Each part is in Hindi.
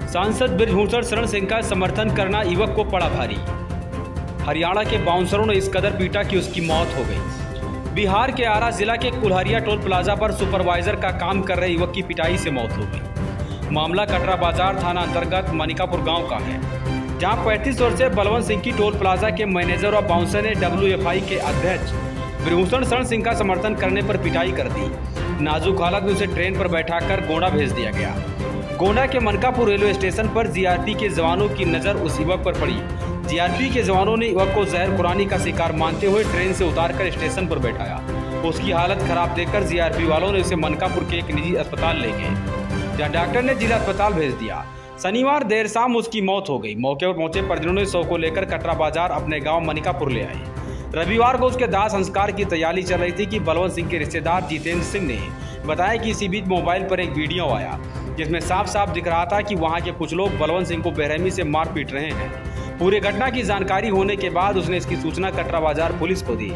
सांसद बृजभूषण शरण सिंह का समर्थन करना युवक को पड़ा भारी। हरियाणा के बाउंसरों ने इस कदर पीटा कि उसकी मौत हो गई। बिहार के आरा जिला के कुल्हरिया टोल प्लाजा पर सुपरवाइजर का काम कर रहे युवक की पिटाई से मौत हो गई। मामला कटरा बाजार थाना अंतर्गत मनिकापुर गांव का है, जहां 35 वर्षीय बलवंत सिंह की टोल प्लाजा के मैनेजर और बाउंसर ने WFI के अध्यक्ष बृजभूषण शरण सिंह का समर्थन करने पर पिटाई कर दी। नाजुक हालत में उसे ट्रेन पर बैठाकर गोंडा भेज दिया गया। गोंडा के मनकापुर रेलवे स्टेशन पर जीआरपी के जवानों की नज़र उस युवक पर पड़ी। जीआरपी के जवानों ने युवक को जहर खुरानी का शिकार मानते हुए ट्रेन से उतारकर स्टेशन पर बैठाया। उसकी हालत खराब देखकर जीआरपी वालों ने उसे मनकापुर के एक निजी अस्पताल ले गए, जहां डॉक्टर ने जिला अस्पताल भेज दिया। शनिवार देर शाम उसकी मौत हो गई। मौके पर पहुंचे परिजनों ने शव को लेकर कटरा बाजार अपने गाँव मनिकापुर ले आए। रविवार को उसके दाह संस्कार की तैयारी चल रही थी कि बलवंत सिंह के रिश्तेदार जितेंद्र सिंह ने बताया कि इसी बीच मोबाइल पर एक वीडियो आया, जिसमें साफ साफ दिख रहा था कि वहां के कुछ लोग बलवंत सिंह को बेरहमी से मार पीट रहे हैं। पूरी घटना की जानकारी होने के बाद उसने इसकी सूचना कटरा बाजार पुलिस को दी।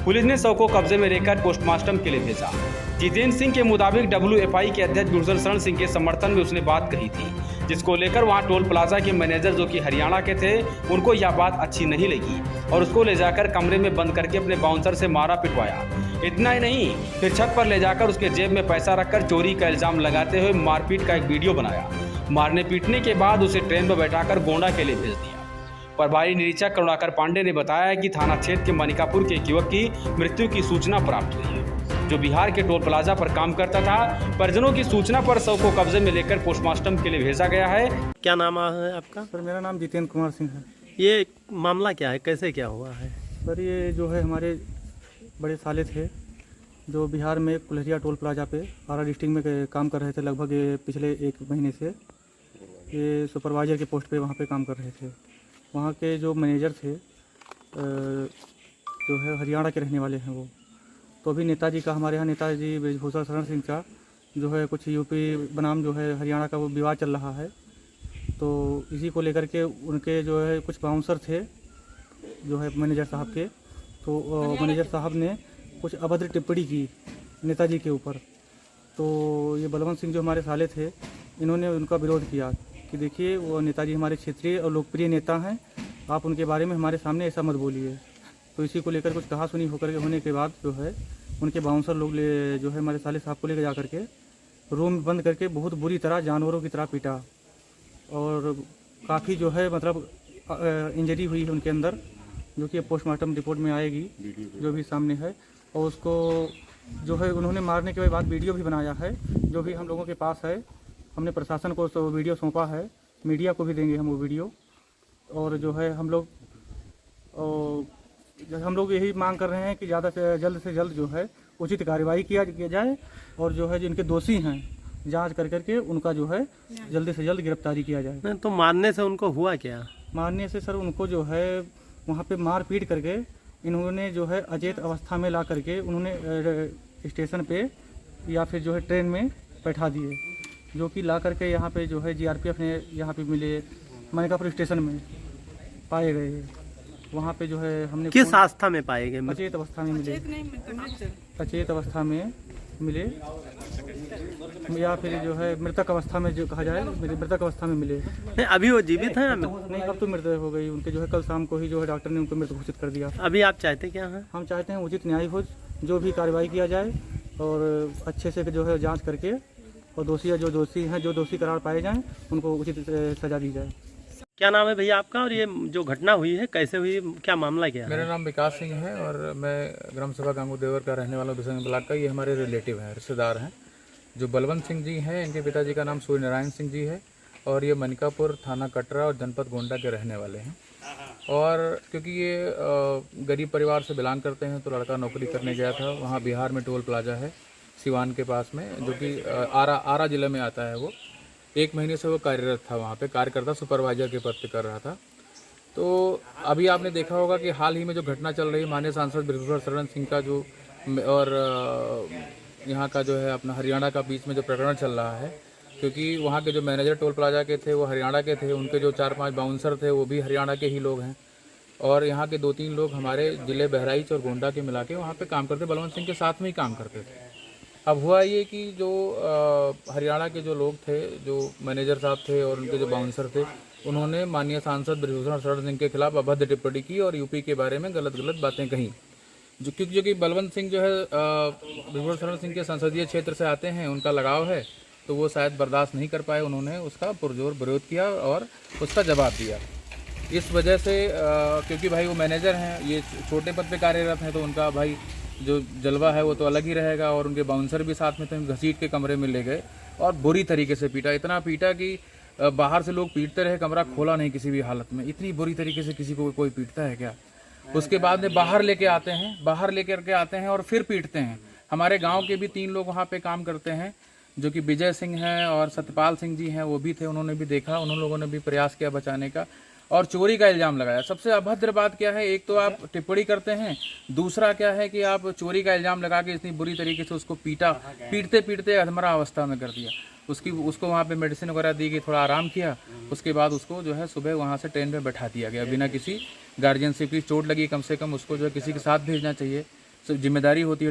पुलिस ने शव को कब्जे में लेकर पोस्टमार्टम के लिए भेजा। जितेंद्र सिंह के मुताबिक WFI के अध्यक्ष बृजभूषण शरण सिंह के समर्थन में उसने बात कही थी, जिसको लेकर वहां टोल प्लाजा के मैनेजर जो कि हरियाणा के थे, उनको यह बात अच्छी नहीं लगी और उसको ले जाकर कमरे में बंद करके अपने बाउंसर से मारा पिटवाया। इतना ही नहीं, फिर छत पर ले जाकर उसके जेब में पैसा रखकर चोरी का इल्जाम लगाते हुए मारपीट का एक वीडियो बनाया। मारने पीटने के बाद उसे ट्रेन पर बैठाकर गोंडा के लिए भेज दिया। प्रभारी निरीक्षक करुणाकर पांडे ने बताया कि थाना क्षेत्र के मनिकापुर के एक युवक की मृत्यु की सूचना प्राप्त हुई है, जो बिहार के टोल प्लाजा पर काम करता था। परिजनों की सूचना पर शव को कब्जे में लेकर पोस्टमार्टम के लिए भेजा गया है। क्या नाम है आपका? सर मेरा नाम जितेंद्र कुमार सिंह है। ये मामला क्या है, कैसे क्या हुआ है? सर ये जो है हमारे बड़े साले थे, जो बिहार में कुल्हरिया टोल प्लाजा पे आरा डिस्ट्रिक्ट में काम कर रहे थे। लगभग ये पिछले 1 महीने से ये सुपरवाइजर के पोस्ट पे वहाँ पे काम कर रहे थे। वहाँ के जो मैनेजर थे जो है हरियाणा के रहने वाले हैं वो। तो अभी नेताजी का, हमारे यहाँ नेताजी बृजभूषण शरण सिंह का जो है कुछ यूपी बनाम जो है हरियाणा का वो विवाद चल रहा है। तो इसी को लेकर के उनके जो है कुछ बाउंसर थे जो है मैनेजर साहब के, तो मैनेजर साहब ने कुछ अभद्र टिप्पणी की नेताजी के ऊपर। तो ये बलवंत सिंह जो हमारे साले थे, इन्होंने उनका विरोध किया कि देखिए वो नेताजी हमारे क्षेत्रीय और लोकप्रिय नेता हैं, आप उनके बारे में हमारे सामने ऐसा मत बोलिए। तो इसी को लेकर कुछ कहासुनी होने के बाद जो है उनके बाउंसर लोग जो है हमारे साले साहब को लेकर जा करके रूम बंद करके बहुत बुरी तरह जानवरों की तरह पीटा और काफ़ी जो है मतलब इंजरी हुई है उनके अंदर, जो कि पोस्टमार्टम रिपोर्ट में आएगी जो भी सामने है। और उसको जो है उन्होंने मारने के बाद वीडियो भी बनाया है, जो भी हम लोगों के पास है। हमने प्रशासन को तो वीडियो सौंपा है, मीडिया को भी देंगे हम वो वीडियो। और जो है हम लोग यही मांग कर रहे हैं कि ज़्यादा से जल्द जो है उचित कार्रवाई किया जाए और जो है जिनके दोषी हैं जांच कर करके उनका जो है जल्दी से जल्द गिरफ्तारी किया जाए। तो मारने से उनको हुआ क्या? मारने से सर उनको जो है वहाँ पे मार पीट करके इन्होंने जो है अचेत अवस्था में ला करके उन्होंने स्टेशन पे या फिर जो है ट्रेन में बैठा दिए, जो कि ला करके यहाँ पे जो है GRPF ने यहाँ पे मिले मनिकापुर स्टेशन में पाए गए। वहाँ पे जो है हमने किस अवस्था में पाए गए? अचेत अवस्था में मिले, अचेत अवस्था में मिले या फिर जो है मृतक अवस्था में जो कहा जाए, मृतक अवस्था में मिले। नहीं, अभी वो जीवित हैं? नहीं, अब तो मृत हो गई उनके। जो है कल शाम को ही जो है डॉक्टर ने उनको मृत घोषित कर दिया। अभी आप चाहते क्या हैं? हम चाहते हैं उचित न्याय हो, जो भी कार्रवाई किया जाए और अच्छे से जो है जांच करके और जो दोषी करार पाए जाएं उनको उचित सजा दी जाए। क्या नाम है भैया आपका, और ये जो घटना हुई है कैसे हुई, क्या मामला क्या है? मेरा नाम विकास सिंह है और मैं ग्राम सभा गांगू देवर का रहने वाला हूँ, बिसंग ब्लॉक का। ये हमारे रिलेटिव हैं, रिश्तेदार हैं। जो बलवंत सिंह जी हैं, इनके पिताजी का नाम सूर्य नारायण सिंह जी है और ये मनिकापुर थाना कटरा और जनपद गोंडा के रहने वाले हैं। और क्योंकि ये गरीब परिवार से बिलोंग करते हैं, तो लड़का नौकरी करने गया था वहाँ बिहार में टोल प्लाजा है सिवान के पास में, जो कि आरा जिले में आता है। वो 1 महीने से वो कार्यरत था, वहाँ पे कार्यकर्ता सुपरवाइजर के पद पे कर रहा था। तो अभी आपने देखा होगा कि हाल ही में जो घटना चल रही है, माननीय सांसद बृजभूषण शरण सिंह का जो और यहाँ का जो है अपना हरियाणा का बीच में जो प्रकरण चल रहा है, क्योंकि वहाँ के जो मैनेजर टोल प्लाजा के थे वो हरियाणा के थे, उनके जो 4-5 बाउंसर थे वो भी हरियाणा के ही लोग हैं और यहाँ के 2-3 लोग हमारे ज़िले बहराइच और गोंडा के मिला के वहाँ पे काम करते, बलवंत सिंह के साथ में ही काम करते थे। अब हुआ ये कि जो हरियाणा के जो लोग थे, जो मैनेजर साहब थे और उनके जो बाउंसर थे, उन्होंने माननीय सांसद बृजभूषण शरण सिंह के खिलाफ अभद्र टिप्पणी की और यूपी के बारे में गलत बातें कही। जो कि बलवंत सिंह जो है बृजभूषण शरण सिंह के संसदीय क्षेत्र से आते हैं, उनका लगाव है, तो वो शायद बर्दाश्त नहीं कर पाए, उन्होंने उसका पुरजोर विरोध किया और उसका जवाब दिया। इस वजह से क्योंकि भाई वो मैनेजर हैं, ये छोटे पद पे कार्यरत हैं, तो उनका भाई जो जलवा है वो तो अलग ही रहेगा। और उनके बाउंसर भी साथ में थे, घसीट के कमरे में ले गए और बुरी तरीके से पीटा। इतना पीटा कि बाहर से लोग पीटते रहे, कमरा खोला नहीं किसी भी हालत में। इतनी बुरी तरीके से किसी को कोई पीटता है क्या? उसके बाद में बाहर लेके आते हैं और फिर पीटते हैं। हमारे गाँव के भी 3 लोग वहाँ पे काम करते हैं, जो कि विजय सिंह हैं और सत्यपाल सिंह जी हैं, वो भी थे, उन्होंने भी देखा, उन लोगों ने भी प्रयास किया बचाने का और चोरी का इल्ज़ाम लगाया। सबसे अभद्र बात क्या है, एक तो आप टिप्पणी करते हैं, दूसरा क्या है कि आप चोरी का इल्ज़ाम लगा के इतनी बुरी तरीके से उसको पीटते अधमरा अवस्था में कर दिया। उसको वहाँ पे मेडिसिन वगैरह दी गई, थोड़ा आराम किया, उसके बाद उसको जो है सुबह वहाँ से ट्रेन में बैठा दिया गया बिना किसी गार्जियनशिप की। चोट लगी, कम से कम उसको जो है किसी के साथ भेजना चाहिए, जिम्मेदारी होती है।